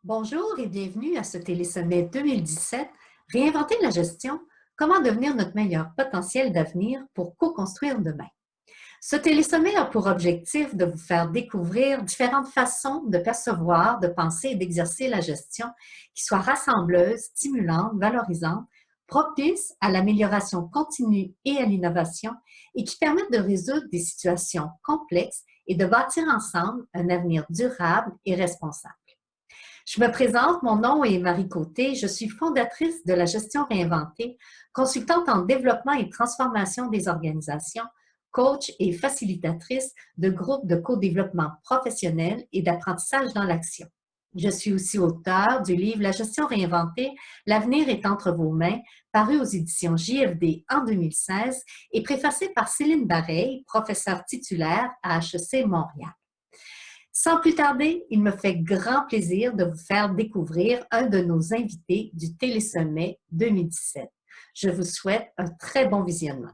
Bonjour et bienvenue à ce télésommet 2017, Réinventer la gestion, comment devenir notre meilleur potentiel d'avenir pour co-construire demain. Ce télésommet a pour objectif de vous faire découvrir différentes façons de percevoir, de penser et d'exercer la gestion qui soient rassembleuses, stimulantes, valorisantes, propices à l'amélioration continue et à l'innovation et qui permettent de résoudre des situations complexes et de bâtir ensemble un avenir durable et responsable. Je me présente, mon nom est Marie Côté, je suis fondatrice de la gestion réinventée, consultante en développement et transformation des organisations, coach et facilitatrice de groupes de co-développement professionnel et d'apprentissage dans l'action. Je suis aussi auteure du livre La gestion réinventée, l'avenir est entre vos mains, paru aux éditions JFD en 2016 et préfacé par Céline Bareil, professeure titulaire à HEC Montréal. Sans plus tarder, il me fait grand plaisir de vous faire découvrir un de nos invités du Télésommet 2017. Je vous souhaite un très bon visionnement.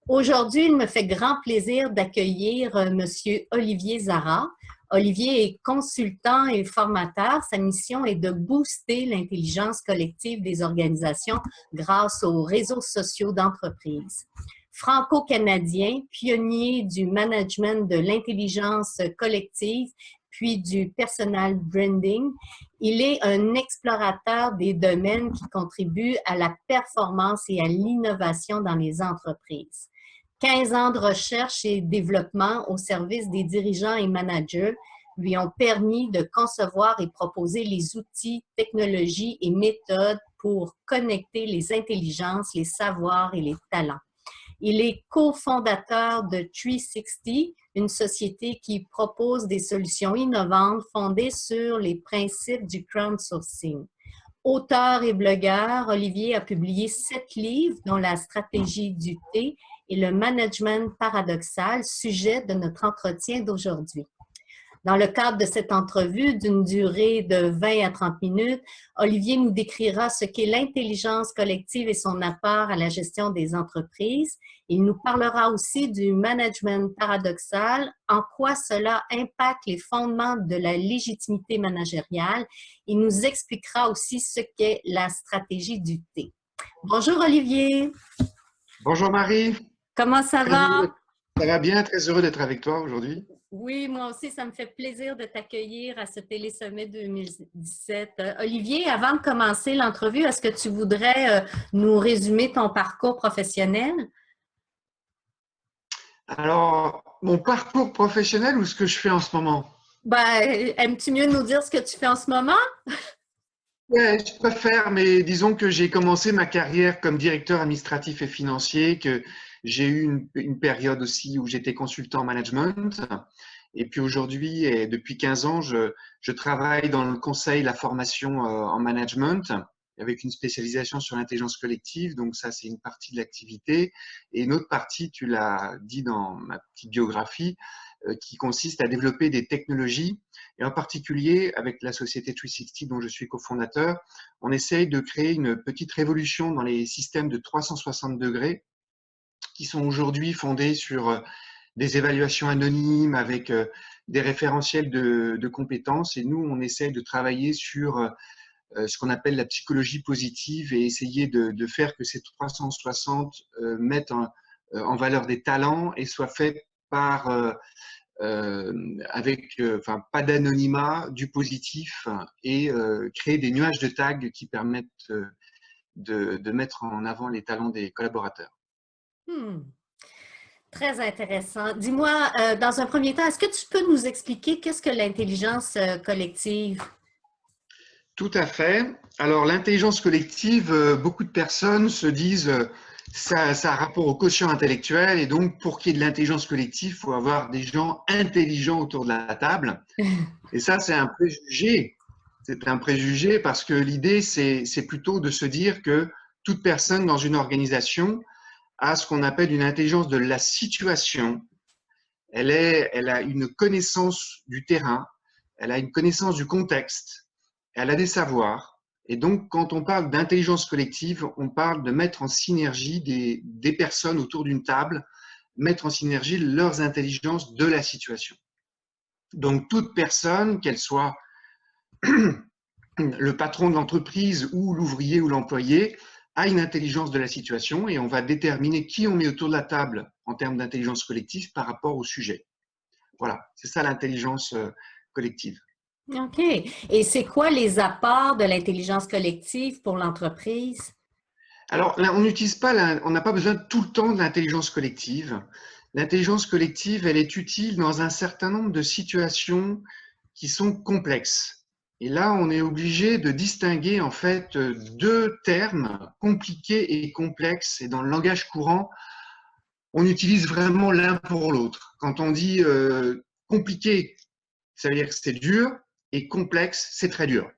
Aujourd'hui, il me fait grand plaisir d'accueillir M. Olivier Zara. Olivier est consultant et formateur. Sa mission est de booster l'intelligence collective des organisations grâce aux réseaux sociaux d'entreprise. Franco-canadien, pionnier du management de l'intelligence collective, puis du personal branding. Il est un explorateur des domaines qui contribuent à la performance et à l'innovation dans les entreprises. 15 ans de recherche et développement au service des dirigeants et managers lui ont permis de concevoir et proposer les outils, technologies et méthodes pour connecter les intelligences, les savoirs et les talents. Il est cofondateur de 360, une société qui propose des solutions innovantes fondées sur les principes du crowdsourcing. Auteur et blogueur, Olivier a publié 7 livres, dont La stratégie du thé et le management paradoxal, sujet de notre entretien d'aujourd'hui. Dans le cadre de cette entrevue d'une durée de 20 à 30 minutes, Olivier nous décrira ce qu'est l'intelligence collective et son apport à la gestion des entreprises. Il nous parlera aussi du management paradoxal, en quoi cela impacte les fondements de la légitimité managériale. Il nous expliquera aussi ce qu'est la stratégie du thé. Bonjour Olivier. Bonjour Marie. Comment ça va? Ça va bien, très heureux d'être avec toi aujourd'hui. Oui, moi aussi, ça me fait plaisir de t'accueillir à ce Télésommet 2017. Olivier, avant de commencer l'entrevue, est-ce que tu voudrais nous résumer ton parcours professionnel? Alors, mon parcours professionnel ou ce que je fais en ce moment? Ben, aimes-tu mieux nous dire ce que tu fais en ce moment? Ouais, je préfère, mais disons que j'ai commencé ma carrière comme directeur administratif et financier, que j'ai eu une période aussi où j'étais consultant en management. Et puis aujourd'hui, et depuis 15 ans, je travaille dans le conseil, la formation en management, avec une spécialisation sur l'intelligence collective. Donc ça, c'est une partie de l'activité. Et une autre partie, tu l'as dit dans ma petite biographie, qui consiste à développer des technologies. Et en particulier, avec la société 360 dont je suis cofondateur, on essaye de créer une petite révolution dans les systèmes de 360 degrés qui sont aujourd'hui fondés sur des évaluations anonymes avec des référentiels de compétences. Et nous, on essaie de travailler sur ce qu'on appelle la psychologie positive et essayer de faire que ces 360 mettent en valeur des talents et soient faits par avec pas d'anonymat, du positif et créer des nuages de tags qui permettent de mettre en avant les talents des collaborateurs. Très intéressant. Dis-moi, dans un premier temps, est-ce que tu peux nous expliquer qu'est-ce que l'intelligence collective? Tout à fait. Alors, l'intelligence collective, beaucoup de personnes se disent ça a rapport au quotient intellectuel et donc pour qu'il y ait de l'intelligence collective, il faut avoir des gens intelligents autour de la table. Et ça, c'est un préjugé. C'est un préjugé parce que l'idée, c'est plutôt de se dire que toute personne dans une organisation a ce qu'on appelle une intelligence de la situation. Elle a une connaissance du terrain, elle a une connaissance du contexte, elle a des savoirs. Et donc, quand on parle d'intelligence collective, on parle de mettre en synergie des personnes autour d'une table, mettre en synergie leurs intelligences de la situation. Donc, toute personne, qu'elle soit le patron de l'entreprise ou l'ouvrier ou l'employé a une intelligence de la situation et on va déterminer qui on met autour de la table en termes d'intelligence collective par rapport au sujet. Voilà, c'est ça l'intelligence collective. OK. Et c'est quoi les apports de l'intelligence collective pour l'entreprise? Alors, là, on n'utilise pas, on n'a pas besoin tout le temps de l'intelligence collective. L'intelligence collective, elle est utile dans un certain nombre de situations qui sont complexes. Et là, on est obligé de distinguer en fait deux termes compliqués et complexes. Et dans le langage courant, on utilise vraiment l'un pour l'autre. Quand on dit compliqué, ça veut dire que c'est dur, et complexe, c'est très dur.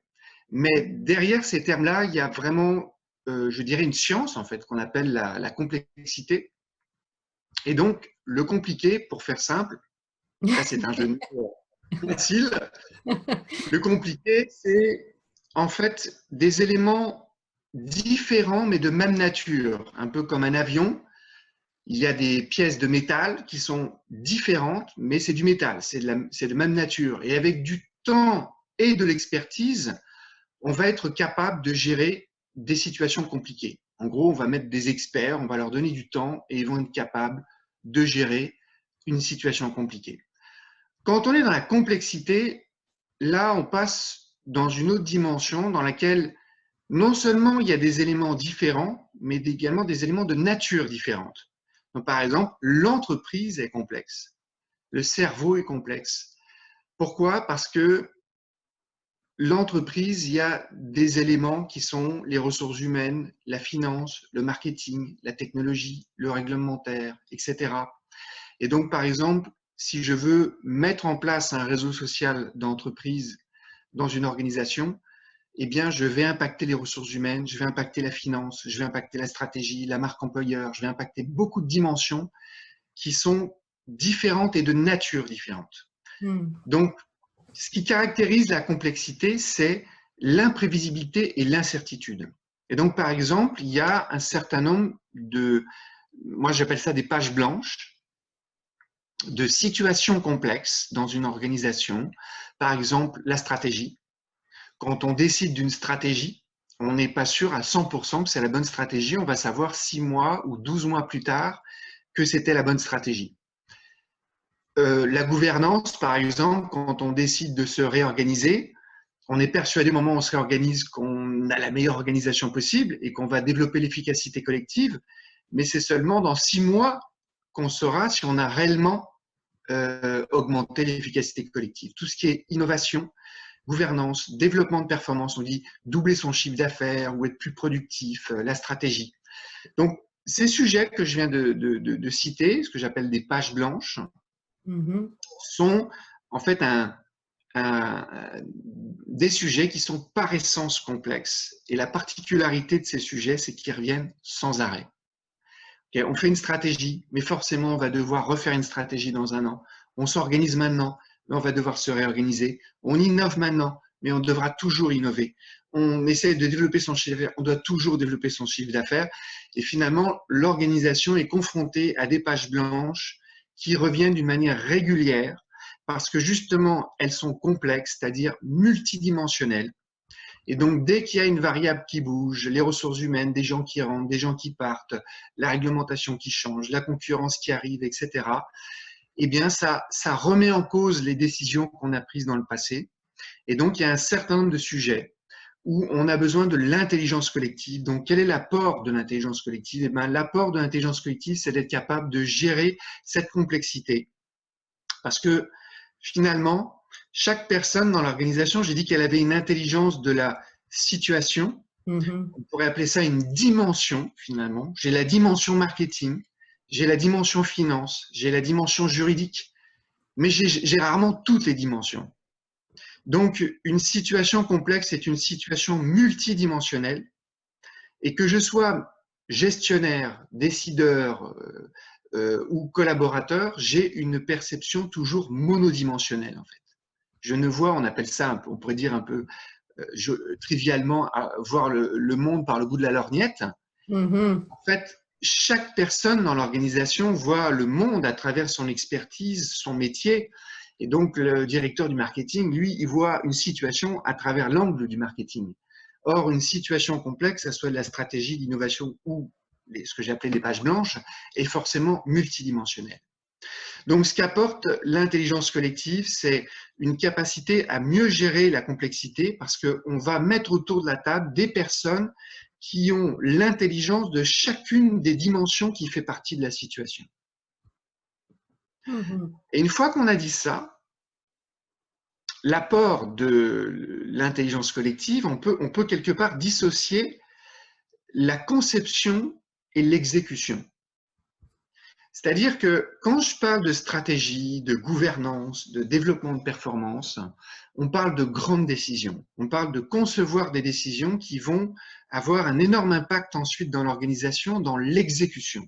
Mais derrière ces termes-là, il y a vraiment, je dirais, une science en fait qu'on appelle la complexité. Et donc, le compliqué, pour faire simple, là c'est un jeu de mots facile. Le compliqué, c'est en fait des éléments différents mais de même nature, un peu comme un avion. Il y a des pièces de métal qui sont différentes, mais c'est du métal, c'est de même nature. Et avec du temps et de l'expertise, on va être capable de gérer des situations compliquées. En gros, on va mettre des experts, on va leur donner du temps et ils vont être capables de gérer une situation compliquée. Quand on est dans la complexité, là, on passe dans une autre dimension dans laquelle non seulement il y a des éléments différents, mais également des éléments de nature différente. Donc, par exemple, l'entreprise est complexe, le cerveau est complexe. Pourquoi? Parce que l'entreprise, il y a des éléments qui sont les ressources humaines, la finance, le marketing, la technologie, le réglementaire, etc. Et donc, par exemple, si je veux mettre en place un réseau social d'entreprise dans une organisation, eh bien, je vais impacter les ressources humaines, je vais impacter la finance, je vais impacter la stratégie, la marque employeur, je vais impacter beaucoup de dimensions qui sont différentes et de nature différente. Donc, ce qui caractérise la complexité, c'est l'imprévisibilité et l'incertitude. Et donc, par exemple, il y a un certain nombre moi j'appelle ça des pages blanches, de situations complexes dans une organisation. Par exemple, la stratégie. Quand on décide d'une stratégie, on n'est pas sûr à 100% que c'est la bonne stratégie. On va savoir 6 mois ou 12 mois plus tard que c'était la bonne stratégie. La gouvernance, par exemple, quand on décide de se réorganiser, on est persuadé au moment où on se réorganise qu'on a la meilleure organisation possible et qu'on va développer l'efficacité collective, mais c'est seulement dans 6 mois qu'on saura si on a réellement augmenté l'efficacité collective. Tout ce qui est innovation, gouvernance, développement de performance, on dit doubler son chiffre d'affaires ou être plus productif, la stratégie. Donc, ces sujets que je viens de citer, ce que j'appelle des pages blanches, sont en fait des sujets qui sont par essence complexes. Et la particularité de ces sujets, c'est qu'ils reviennent sans arrêt. Okay, on fait une stratégie, mais forcément, on va devoir refaire une stratégie dans un an. On s'organise maintenant, mais on va devoir se réorganiser. On innove maintenant, mais on devra toujours innover. On essaie de développer son chiffre d'affaires, on doit toujours développer son chiffre d'affaires. Et finalement, l'organisation est confrontée à des pages blanches qui reviennent d'une manière régulière parce que justement, elles sont complexes, c'est-à-dire multidimensionnelles. Et donc, dès qu'il y a une variable qui bouge, les ressources humaines, des gens qui rentrent, des gens qui partent, la réglementation qui change, la concurrence qui arrive, etc., eh bien, ça remet en cause les décisions qu'on a prises dans le passé. Et donc, il y a un certain nombre de sujets où on a besoin de l'intelligence collective. Donc, quel est l'apport de l'intelligence collective? Eh bien, l'apport de l'intelligence collective, c'est d'être capable de gérer cette complexité. Parce que finalement, chaque personne dans l'organisation, j'ai dit qu'elle avait une intelligence de la situation. On pourrait appeler ça une dimension, finalement. J'ai la dimension marketing, j'ai la dimension finance, j'ai la dimension juridique, mais j'ai rarement toutes les dimensions. Donc, une situation complexe est une situation multidimensionnelle et que je sois gestionnaire, décideur ou collaborateur, j'ai une perception toujours monodimensionnelle en fait. Je ne vois, on appelle ça, on pourrait dire un peu trivialement, voir le monde par le bout de la lorgnette. En fait, chaque personne dans l'organisation voit le monde à travers son expertise, son métier. Et donc, le directeur du marketing, lui, il voit une situation à travers l'angle du marketing. Or, une situation complexe, que ce soit de la stratégie, d'innovation ou ce que j'appelais les pages blanches, est forcément multidimensionnelle. Donc, ce qu'apporte l'intelligence collective, c'est une capacité à mieux gérer la complexité parce qu'on va mettre autour de la table des personnes qui ont l'intelligence de chacune des dimensions qui fait partie de la situation. Et une fois qu'on a dit ça, l'apport de l'intelligence collective, on peut quelque part dissocier la conception et l'exécution. C'est-à-dire que quand je parle de stratégie, de gouvernance, de développement de performance, on parle de grandes décisions. On parle de concevoir des décisions qui vont avoir un énorme impact ensuite dans l'organisation, dans l'exécution.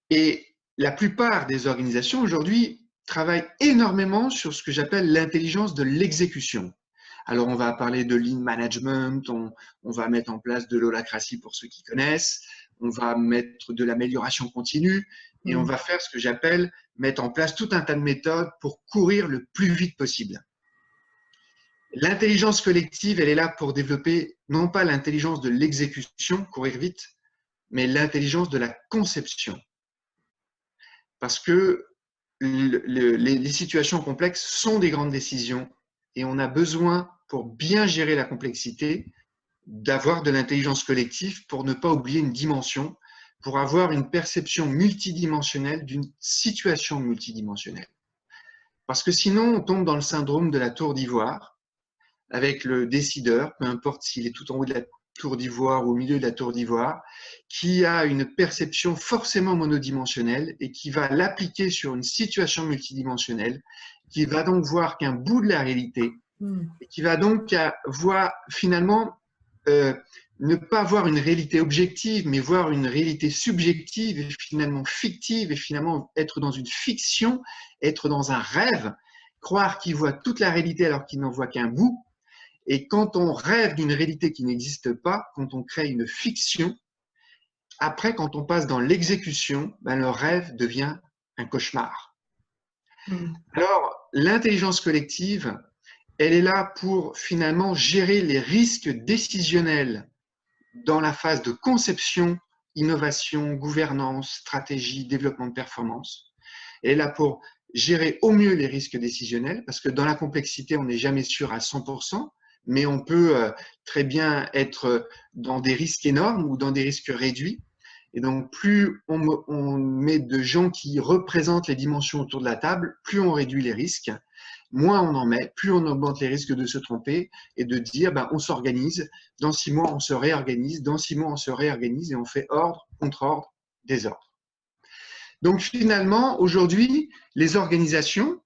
Et la plupart des organisations aujourd'hui travaillent énormément sur ce que j'appelle l'intelligence de l'exécution. Alors, on va parler de lean management, on va mettre en place de l'holacratie pour ceux qui connaissent, on va mettre de l'amélioration continue et on va faire ce que j'appelle mettre en place tout un tas de méthodes pour courir le plus vite possible. L'intelligence collective, elle est là pour développer non pas l'intelligence de l'exécution, courir vite, mais l'intelligence de la conception. Parce que les situations complexes sont des grandes décisions et on a besoin, pour bien gérer la complexité, d'avoir de l'intelligence collective pour ne pas oublier une dimension, pour avoir une perception multidimensionnelle d'une situation multidimensionnelle. Parce que sinon, on tombe dans le syndrome de la tour d'ivoire, avec le décideur, peu importe s'il est tout en haut de la tour d'ivoire ou au milieu de la tour d'ivoire, qui a une perception forcément monodimensionnelle et qui va l'appliquer sur une situation multidimensionnelle, qui va donc voir qu'un bout de la réalité et qui va donc voir finalement ne pas voir une réalité objective, mais voir une réalité subjective et finalement fictive et finalement être dans une fiction, être dans un rêve, croire qu'il voit toute la réalité alors qu'il n'en voit qu'un bout. Et quand on rêve d'une réalité qui n'existe pas, quand on crée une fiction, après, quand on passe dans l'exécution, ben, le rêve devient un cauchemar. Alors, l'intelligence collective, elle est là pour finalement gérer les risques décisionnels dans la phase de conception, innovation, gouvernance, stratégie, développement de performance. Elle est là pour gérer au mieux les risques décisionnels, parce que dans la complexité, on n'est jamais sûr à 100%, mais on peut très bien être dans des risques énormes ou dans des risques réduits. Et donc, plus on met de gens qui représentent les dimensions autour de la table, plus on réduit les risques. Moins on en met, plus on augmente les risques de se tromper et de dire ben, on s'organise, dans 6 mois on se réorganise, dans 6 mois on se réorganise et on fait ordre, contre-ordre, désordre. Donc finalement, aujourd'hui, les organisations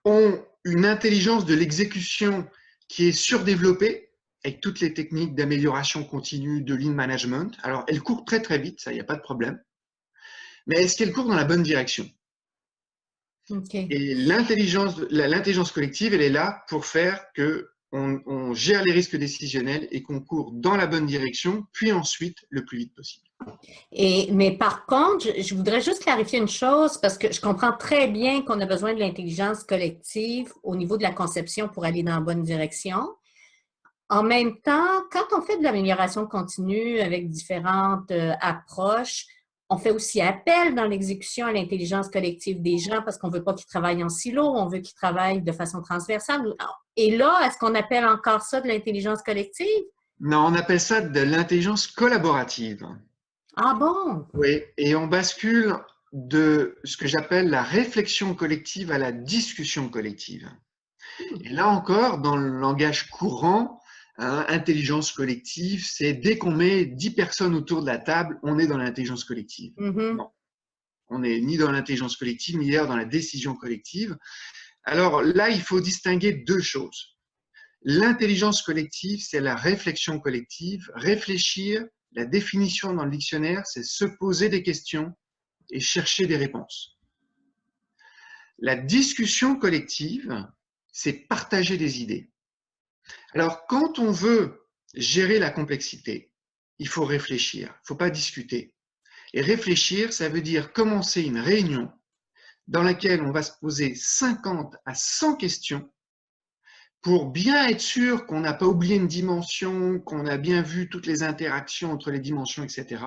ont une intelligence de l'exécution qui est surdéveloppée avec toutes les techniques d'amélioration continue, de lean management. Alors, elles courent très très vite, ça, il n'y a pas de problème. Mais est-ce qu'elles courent dans la bonne direction ? Et l'intelligence collective, elle est là pour faire qu'on gère les risques décisionnels et qu'on court dans la bonne direction, puis ensuite le plus vite possible. Mais par contre, je voudrais juste clarifier une chose parce que je comprends très bien qu'on a besoin de l'intelligence collective au niveau de la conception pour aller dans la bonne direction. En même temps, quand on fait de l'amélioration continue avec différentes approches, on fait aussi appel dans l'exécution à l'intelligence collective des gens parce qu'on ne veut pas qu'ils travaillent en silo, on veut qu'ils travaillent de façon transversale. Et là, est-ce qu'on appelle encore ça de l'intelligence collective? Non, on appelle ça de l'intelligence collaborative. Ah bon? Oui, et on bascule de ce que j'appelle la réflexion collective à la discussion collective. Et là encore, dans le langage courant, intelligence collective, c'est dès qu'on met 10 personnes autour de la table, on est dans l'intelligence collective. Non, on n'est ni dans l'intelligence collective, ni d'ailleurs dans la décision collective. Alors là, il faut distinguer deux choses. L'intelligence collective, c'est la réflexion collective. Réfléchir, la définition dans le dictionnaire, c'est se poser des questions et chercher des réponses. La discussion collective, c'est partager des idées. Alors, quand on veut gérer la complexité, il faut réfléchir, il ne faut pas discuter. Et réfléchir, ça veut dire commencer une réunion, dans laquelle on va se poser 50 à 100 questions pour bien être sûr qu'on n'a pas oublié une dimension, qu'on a bien vu toutes les interactions entre les dimensions, etc.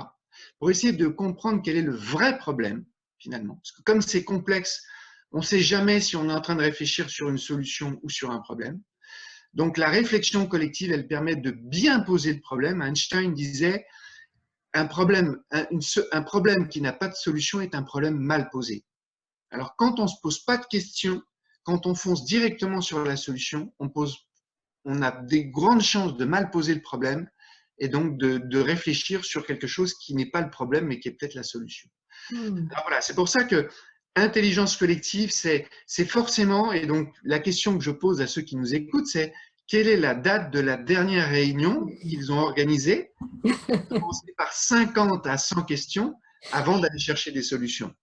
Pour essayer de comprendre quel est le vrai problème, finalement. Parce que comme c'est complexe, on ne sait jamais si on est en train de réfléchir sur une solution ou sur un problème. Donc la réflexion collective, elle permet de bien poser le problème. Einstein disait, un problème qui n'a pas de solution est un problème mal posé. Alors quand on ne se pose pas de questions, quand on fonce directement sur la solution, on a des grandes chances de mal poser le problème et donc de réfléchir sur quelque chose qui n'est pas le problème, mais qui est peut-être la solution. Alors voilà, c'est pour ça que intelligence collective, c'est forcément, et donc la question que je pose à ceux qui nous écoutent, c'est quelle est la date de la dernière réunion qu'ils ont organisée? Commencer par 50 à 100 questions avant d'aller chercher des solutions.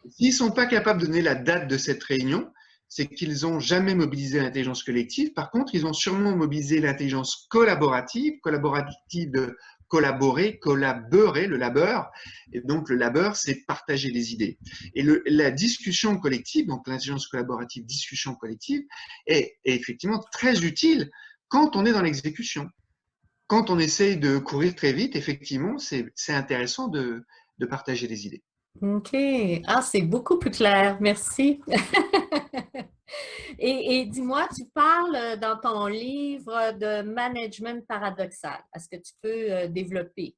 S'ils ne sont pas capables de donner la date de cette réunion, c'est qu'ils n'ont jamais mobilisé l'intelligence collective. Par contre, ils ont sûrement mobilisé l'intelligence collaborative de collaborer, le labeur. Et donc, le labeur, c'est partager les idées. Et la discussion collective, donc l'intelligence collaborative, discussion collective, est effectivement très utile quand on est dans l'exécution. Quand on essaye de courir très vite, effectivement, c'est intéressant de partager les idées. OK. Ah, c'est beaucoup plus clair. Merci. Et dis-moi, tu parles dans ton livre de management paradoxal. Est-ce que tu peux développer?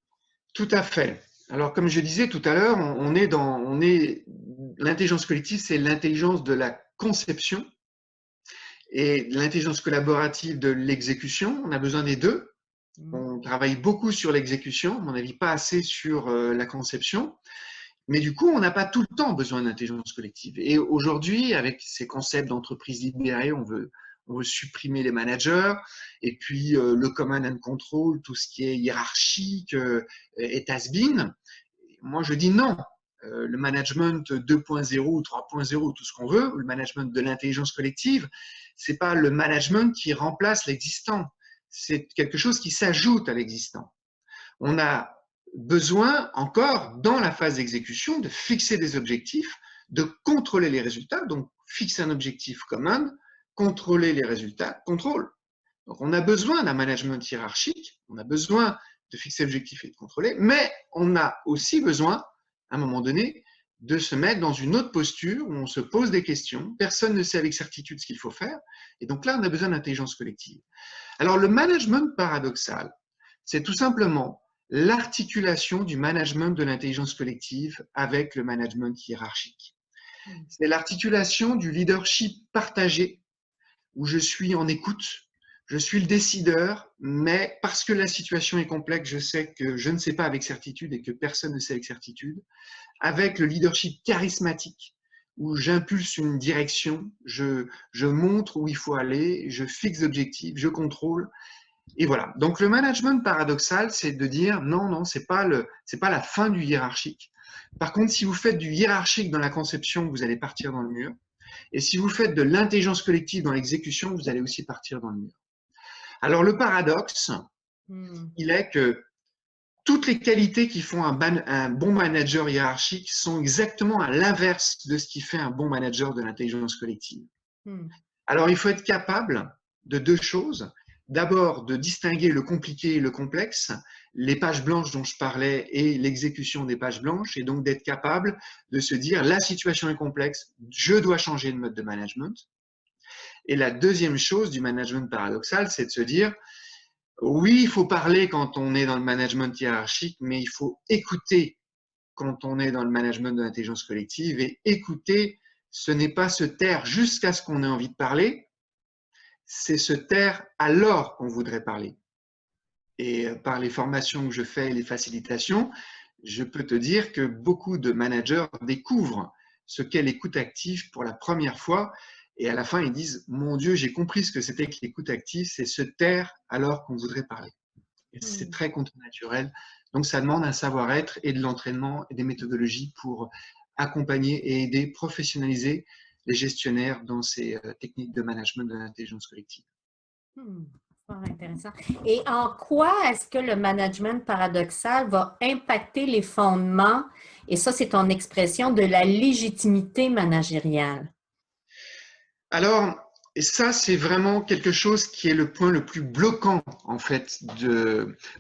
Tout à fait. Alors, comme je disais tout à l'heure, l'intelligence collective, c'est l'intelligence de la conception et l'intelligence collaborative de l'exécution. On a besoin des deux. On travaille beaucoup sur l'exécution, à mon avis, pas assez sur la conception. Mais du coup, on n'a pas tout le temps besoin d'intelligence collective. Et aujourd'hui, avec ces concepts d'entreprise libérée, on veut supprimer les managers, et puis le command and control, tout ce qui est hiérarchique, est has-been. Moi, je dis non. Le management 2.0 ou 3.0, tout ce qu'on veut, le management de l'intelligence collective, c'est pas le management qui remplace l'existant. C'est quelque chose qui s'ajoute à l'existant. On a besoin encore, dans la phase d'exécution, de fixer des objectifs, de contrôler les résultats. Donc, fixer un objectif commun, contrôler les résultats, contrôle. Donc, on a besoin d'un management hiérarchique, on a besoin de fixer l'objectif et de contrôler, mais on a aussi besoin, à un moment donné, de se mettre dans une autre posture où on se pose des questions, personne ne sait avec certitude ce qu'il faut faire, et donc là, on a besoin d'intelligence collective. Alors, le management paradoxal, c'est tout simplement l'articulation du management de l'intelligence collective avec le management hiérarchique. C'est l'articulation du leadership partagé, où je suis en écoute, je suis le décideur, mais parce que la situation est complexe, je sais que je ne sais pas avec certitude et que personne ne sait avec certitude, avec le leadership charismatique, où j'impulse une direction, je montre où il faut aller, je fixe l'objectif, je contrôle. Et voilà. Donc le management paradoxal, c'est de dire non, non, c'est pas la fin du hiérarchique. Par contre, si vous faites du hiérarchique dans la conception, vous allez partir dans le mur. Et si vous faites de l'intelligence collective dans l'exécution, vous allez aussi partir dans le mur. Alors le paradoxe, il est que toutes les qualités qui font un bon manager hiérarchique sont exactement à l'inverse de ce qui fait un bon manager de l'intelligence collective. Alors il faut être capable de deux choses. D'abord, de distinguer le compliqué et le complexe, les pages blanches dont je parlais et l'exécution des pages blanches, et donc d'être capable de se dire la situation est complexe, je dois changer de mode de management. Et la deuxième chose du management paradoxal, c'est de se dire oui, il faut parler quand on est dans le management hiérarchique, mais il faut écouter quand on est dans le management de l'intelligence collective. Et écouter, ce n'est pas se taire jusqu'à ce qu'on ait envie de parler, c'est se taire alors qu'on voudrait parler. Et par les formations que je fais, les facilitations, je peux te dire que beaucoup de managers découvrent ce qu'est l'écoute active pour la première fois. Et à la fin, ils disent, mon Dieu, j'ai compris ce que c'était que l'écoute active, c'est se taire alors qu'on voudrait parler. Et c'est très contre-naturel. Donc, ça demande un savoir-être et de l'entraînement et des méthodologies pour accompagner et aider, professionnaliser les gestionnaires dans ces techniques de management de l'intelligence collective. Fort intéressant. Et en quoi est-ce que le management paradoxal va impacter les fondements, et ça c'est ton expression, de la légitimité managériale? Alors, et ça, c'est vraiment quelque chose qui est le point le plus bloquant, en fait,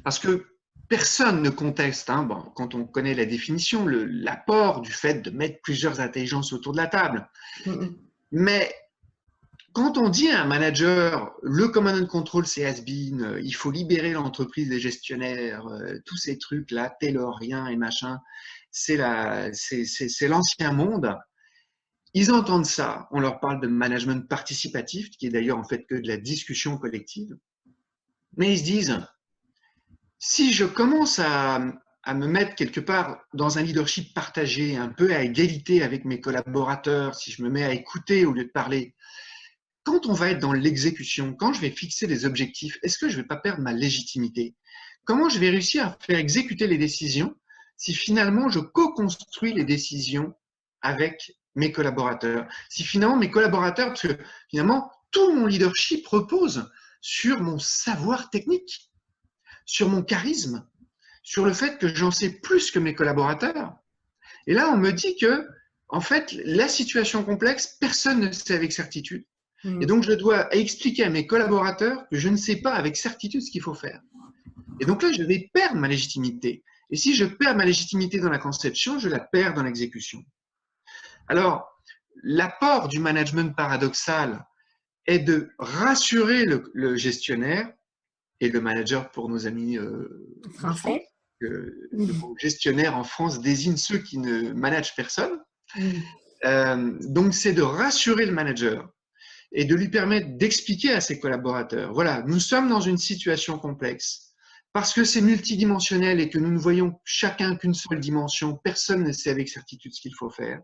parce que personne ne conteste, hein, bon, quand on connaît la définition, l'apport du fait de mettre plusieurs intelligences autour de la table. Mm-mm. Mais quand on dit à un manager, le command and control, c'est has-been, il faut libérer l'entreprise des gestionnaires, tous ces trucs-là, taylorien et machin, c'est l'ancien monde. Ils entendent ça, on leur parle de management participatif, qui est d'ailleurs en fait que de la discussion collective, mais ils se disent, si je commence à me mettre quelque part dans un leadership partagé, un peu à égalité avec mes collaborateurs, si je me mets à écouter au lieu de parler, quand on va être dans l'exécution, quand je vais fixer des objectifs, est-ce que je ne vais pas perdre ma légitimité? Comment je vais réussir à faire exécuter les décisions si finalement je co-construis les décisions avec mes collaborateurs? Si finalement mes collaborateurs, parce que finalement tout mon leadership repose sur mon savoir technique, sur mon charisme, sur le fait que j'en sais plus que mes collaborateurs. Et là, on me dit que, en fait, la situation complexe, personne ne sait avec certitude. Et Mm. donc, je dois expliquer à mes collaborateurs que je ne sais pas avec certitude ce qu'il faut faire. Et donc là, je vais perdre ma légitimité. Et si je perds ma légitimité dans la conception, je la perds dans l'exécution. Alors, l'apport du management paradoxal est de rassurer le gestionnaire et le manager pour nos amis de France. Français? Le mot gestionnaire en France désigne ceux qui ne managent personne. Mm. Donc, c'est de rassurer le manager et de lui permettre d'expliquer à ses collaborateurs, voilà, nous sommes dans une situation complexe parce que c'est multidimensionnel et que nous ne voyons chacun qu'une seule dimension, personne ne sait avec certitude ce qu'il faut faire.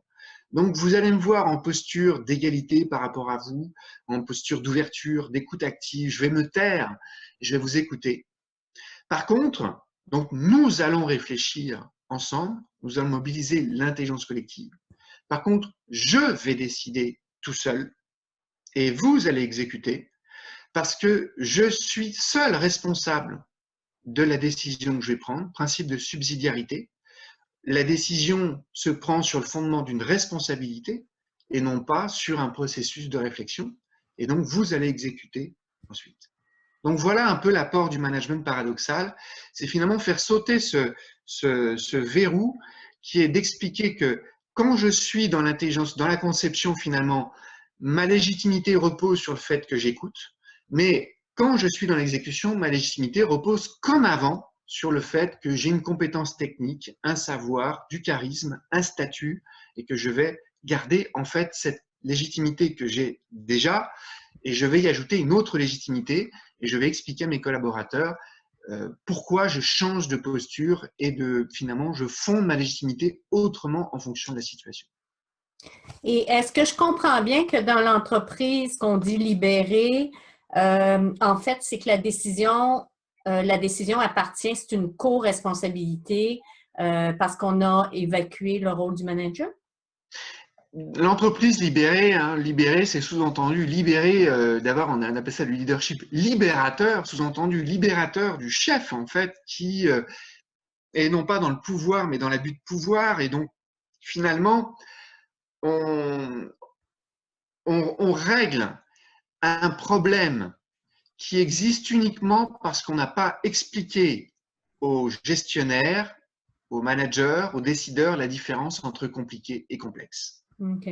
Donc, vous allez me voir en posture d'égalité par rapport à vous, en posture d'ouverture, d'écoute active, je vais me taire, je vais vous écouter. Par contre, donc, nous allons réfléchir ensemble, nous allons mobiliser l'intelligence collective. Par contre, je vais décider tout seul et vous allez exécuter parce que je suis seul responsable de la décision que je vais prendre, principe de subsidiarité. La décision se prend sur le fondement d'une responsabilité et non pas sur un processus de réflexion. Et donc, vous allez exécuter ensuite. Donc, voilà un peu l'apport du management paradoxal. C'est finalement faire sauter ce verrou qui est d'expliquer que quand je suis dans l'intelligence, dans la conception finalement, ma légitimité repose sur le fait que j'écoute, mais quand je suis dans l'exécution, ma légitimité repose comme avant sur le fait que j'ai une compétence technique, un savoir, du charisme, un statut, et que je vais garder en fait cette légitimité que j'ai déjà, et je vais y ajouter une autre légitimité, et je vais expliquer à mes collaborateurs pourquoi je change de posture et finalement je fonde ma légitimité autrement en fonction de la situation. Et est-ce que je comprends bien que dans l'entreprise qu'on dit libérée, en fait, c'est que la décision appartient, c'est une co-responsabilité parce qu'on a évacué le rôle du manager? L'entreprise libérée, hein, libérée, c'est sous-entendu libérée d'avoir, on appelle ça le leadership libérateur, sous-entendu libérateur du chef en fait, qui est non pas dans le pouvoir, mais dans l'abus de pouvoir, et donc finalement, on, on règle un problème qui existe uniquement parce qu'on n'a pas expliqué aux gestionnaires, aux managers, aux décideurs la différence entre compliqué et complexe. OK.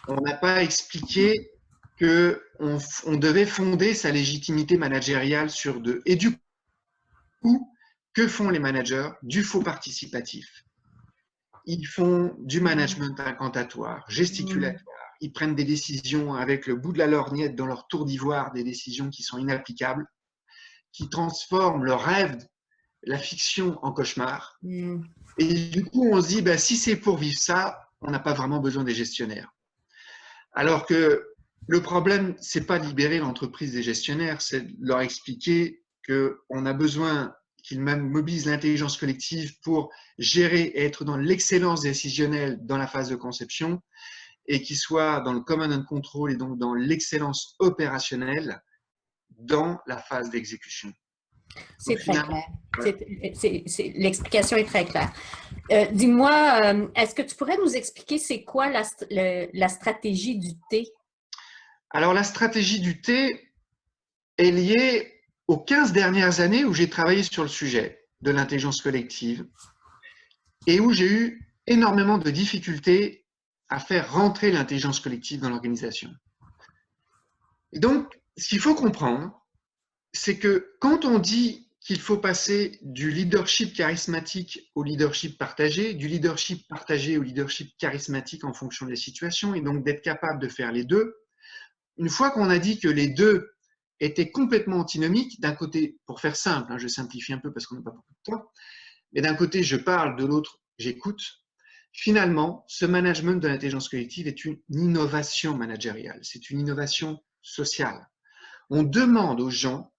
On n'a pas expliqué qu'on devait fonder sa légitimité managériale sur deux. Et du coup, que font les managers? Du faux participatif. Ils font du management incantatoire, gesticulatoire. Ils prennent des décisions avec le bout de la lorgnette dans leur tour d'ivoire, des décisions qui sont inapplicables, qui transforment le rêve, la fiction en cauchemar. Mm. Et du coup, on se dit, bah, si c'est pour vivre ça, on n'a pas vraiment besoin des gestionnaires. Alors que le problème, c'est pas de libérer l'entreprise des gestionnaires, c'est de leur expliquer qu'on a besoin qu'ils mobilisent l'intelligence collective pour gérer et être dans l'excellence décisionnelle dans la phase de conception et qu'ils soient dans le command and control et donc dans l'excellence opérationnelle dans la phase d'exécution. C'est très clair. Voilà. L'explication est très claire. Dis-moi, est-ce que tu pourrais nous expliquer c'est quoi la stratégie du T? Alors, la stratégie du T est liée aux 15 dernières années où j'ai travaillé sur le sujet de l'intelligence collective et où j'ai eu énormément de difficultés à faire rentrer l'intelligence collective dans l'organisation. Et donc, ce qu'il faut comprendre, c'est que quand on dit qu'il faut passer du leadership charismatique au leadership partagé, du leadership partagé au leadership charismatique en fonction des situations, et donc d'être capable de faire les deux, une fois qu'on a dit que les deux étaient complètement antinomiques, d'un côté, pour faire simple, je simplifie un peu parce qu'on n'a pas beaucoup de temps, mais d'un côté, je parle, de l'autre, j'écoute, finalement, ce management de l'intelligence collective est une innovation managériale, c'est une innovation sociale. On demande aux gens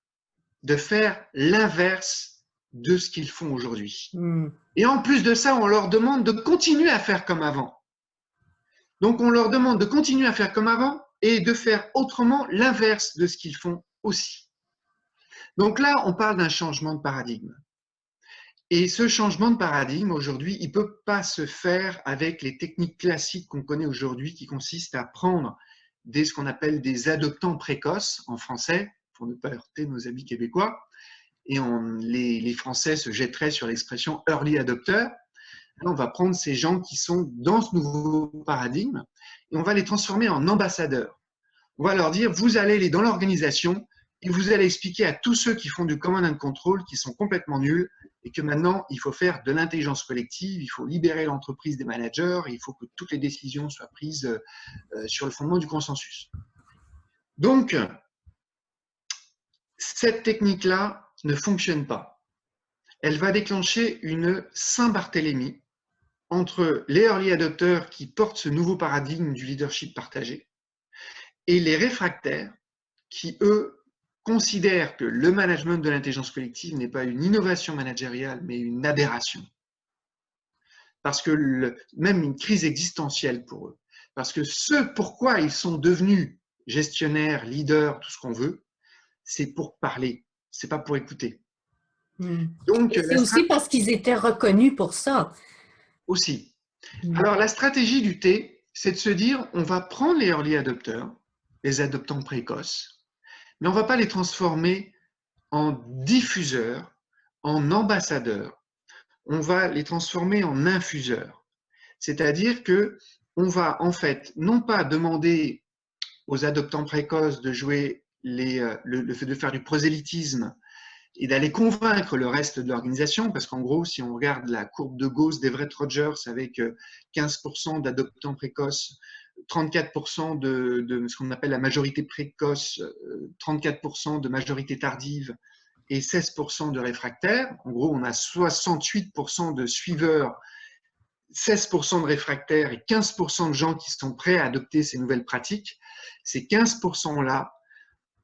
de faire l'inverse de ce qu'ils font aujourd'hui. Et en plus de ça, on leur demande de continuer à faire comme avant. Donc, on leur demande de continuer à faire comme avant et de faire autrement l'inverse de ce qu'ils font aussi. Donc là, on parle d'un changement de paradigme. Et ce changement de paradigme, aujourd'hui, il ne peut pas se faire avec les techniques classiques qu'on connaît aujourd'hui, qui consistent à prendre ce qu'on appelle des adoptants précoces, en français, pour ne pas heurter nos amis québécois, et les Français se jetteraient sur l'expression early adopter. On va prendre ces gens qui sont dans ce nouveau paradigme et on va les transformer en ambassadeurs. On va leur dire, vous allez aller dans l'organisation et vous allez expliquer à tous ceux qui font du command and control qui sont complètement nuls et que maintenant, il faut faire de l'intelligence collective, il faut libérer l'entreprise des managers, il faut que toutes les décisions soient prises sur le fondement du consensus. Donc, cette technique-là ne fonctionne pas. Elle va déclencher une Saint-Barthélemy entre les early adopters qui portent ce nouveau paradigme du leadership partagé et les réfractaires qui, eux, considèrent que le management de l'intelligence collective n'est pas une innovation managériale, mais une aberration. Parce que même une crise existentielle pour eux. Parce que ce pourquoi ils sont devenus gestionnaires, leaders, tout ce qu'on veut, c'est pour parler, c'est pas pour écouter. Donc, c'est aussi parce qu'ils étaient reconnus pour ça. Aussi. Alors, la stratégie du T, c'est de se dire, on va prendre les early adopters, les adoptants précoces, mais on ne va pas les transformer en diffuseurs, en ambassadeurs. On va les transformer en infuseurs. C'est-à-dire que on va en fait non pas demander aux adoptants précoces de jouer le fait de faire du prosélytisme et d'aller convaincre le reste de l'organisation, parce qu'en gros, si on regarde la courbe de Gauss d'Everett-Rogers avec 15% d'adoptants précoces, 34% de ce qu'on appelle la majorité précoce, 34% de majorité tardive et 16% de réfractaires, en gros, on a 68% de suiveurs, 16% de réfractaires et 15% de gens qui sont prêts à adopter ces nouvelles pratiques. Ces 15%-là,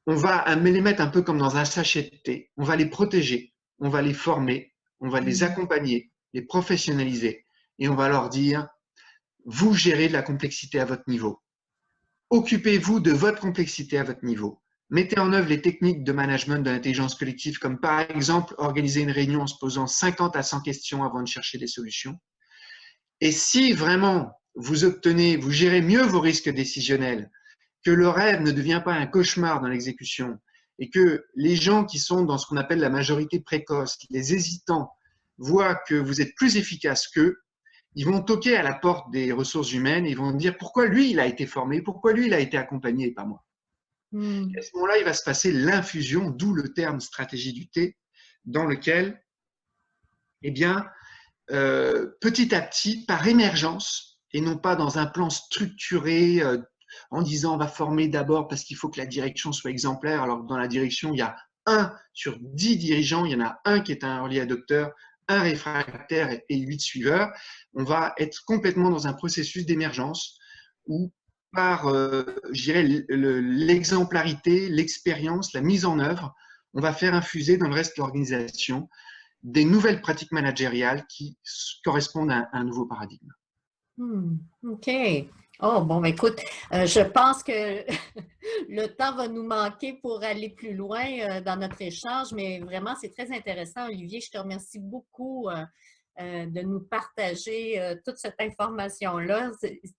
on va les mettre un peu comme dans un sachet de thé. On va les protéger, on va les former, on va les accompagner, les professionnaliser et on va leur dire, vous gérez de la complexité à votre niveau. Occupez-vous de votre complexité à votre niveau. Mettez en œuvre les techniques de management de l'intelligence collective comme par exemple organiser une réunion en se posant 50 à 100 questions avant de chercher des solutions. Et si vraiment vous gérez mieux vos risques décisionnels, que le rêve ne devient pas un cauchemar dans l'exécution et que les gens qui sont dans ce qu'on appelle la majorité précoce, les hésitants, voient que vous êtes plus efficace qu'eux, ils vont toquer à la porte des ressources humaines et ils vont dire pourquoi lui, il a été formé, pourquoi lui, il a été accompagné et pas moi. À ce moment-là, il va se passer l'infusion, d'où le terme stratégie du thé, dans lequel, eh bien, petit à petit, par émergence, et non pas dans un plan structuré en disant on va former d'abord parce qu'il faut que la direction soit exemplaire, alors que dans la direction, il y a 1 sur 10 dirigeants, il y en a 1 qui est un early adopter, 1 réfractaire et 8 suiveurs. On va être complètement dans un processus d'émergence où par l'exemplarité, l'expérience, la mise en œuvre, on va faire infuser dans le reste de l'organisation des nouvelles pratiques managériales qui correspondent à un nouveau paradigme. OK. Oh, bon, ben, écoute, je pense que le temps va nous manquer pour aller plus loin dans notre échange, mais vraiment, c'est très intéressant. Olivier, je te remercie beaucoup de nous partager toute cette information-là,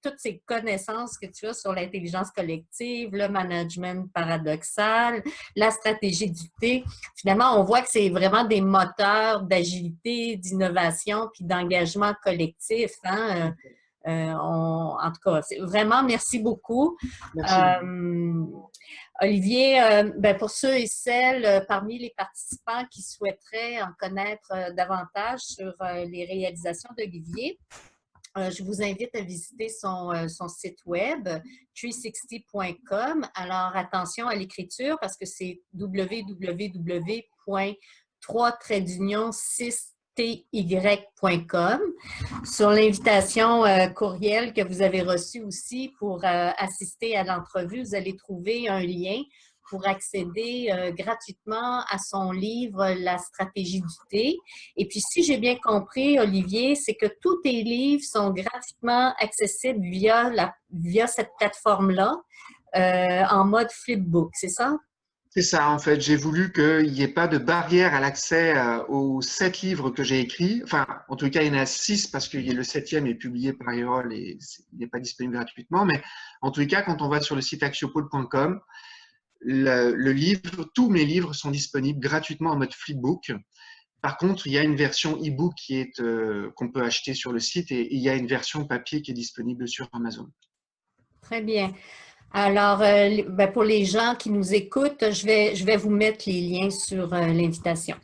toutes ces connaissances que tu as sur l'intelligence collective, le management paradoxal, la stratégie du T. Finalement, on voit que c'est vraiment des moteurs d'agilité, d'innovation puis d'engagement collectif, hein? En tout cas, vraiment, merci beaucoup. Merci, Marie. Olivier, ben pour ceux et celles parmi les participants qui souhaiteraient en connaître davantage sur les réalisations d'Olivier, je vous invite à visiter son site web 360.com. Alors, attention à l'écriture parce que c'est www.3-6ty.com. Sur l'invitation courriel que vous avez reçue aussi pour assister à l'entrevue, vous allez trouver un lien pour accéder gratuitement à son livre La stratégie du thé. Et puis, si j'ai bien compris, Olivier, c'est que tous tes livres sont gratuitement accessibles via cette plateforme-là en mode flipbook, c'est ça? C'est ça, en fait. J'ai voulu qu'il n'y ait pas de barrière à l'accès aux 7 livres que j'ai écrits. Enfin, en tout cas, il y en a 6 parce que le septième est publié par Erol et il n'est pas disponible gratuitement. Mais en tout cas, quand on va sur le site axiopol.com, le livre, tous mes livres sont disponibles gratuitement en mode flipbook. Par contre, il y a une version e-book qu'on peut acheter sur le site et il y a une version papier qui est disponible sur Amazon. Très bien. Alors, ben pour les gens qui nous écoutent, je vais vous mettre les liens sur l'invitation.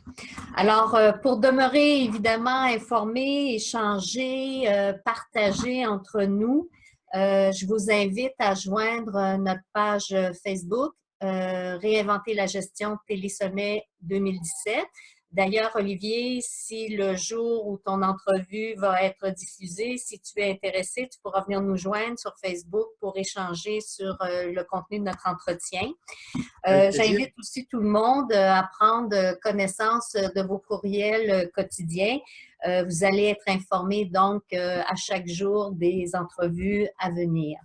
Alors, pour demeurer évidemment informé, échanger, partager entre nous, je vous invite à joindre notre page Facebook, Réinventer la gestion Télésommet 2017. D'ailleurs, Olivier, si le jour où ton entrevue va être diffusée, si tu es intéressé, tu pourras venir nous joindre sur Facebook pour échanger sur le contenu de notre entretien. Avec plaisir. J'invite aussi tout le monde à prendre connaissance de vos courriels quotidiens. Vous allez être informés donc à chaque jour des entrevues à venir.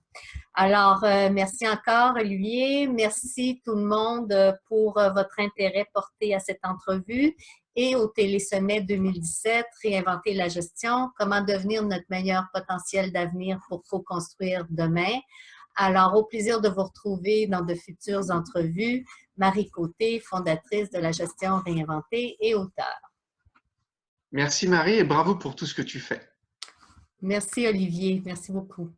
Alors, merci encore, Olivier. Merci tout le monde pour votre intérêt porté à cette entrevue et au Télésommet 2017, Réinventer la gestion, comment devenir notre meilleur potentiel d'avenir pour co-construire demain. Alors, au plaisir de vous retrouver dans de futures entrevues. Marie Côté, fondatrice de la gestion réinventée et auteure. Merci Marie et bravo pour tout ce que tu fais. Merci Olivier, merci beaucoup.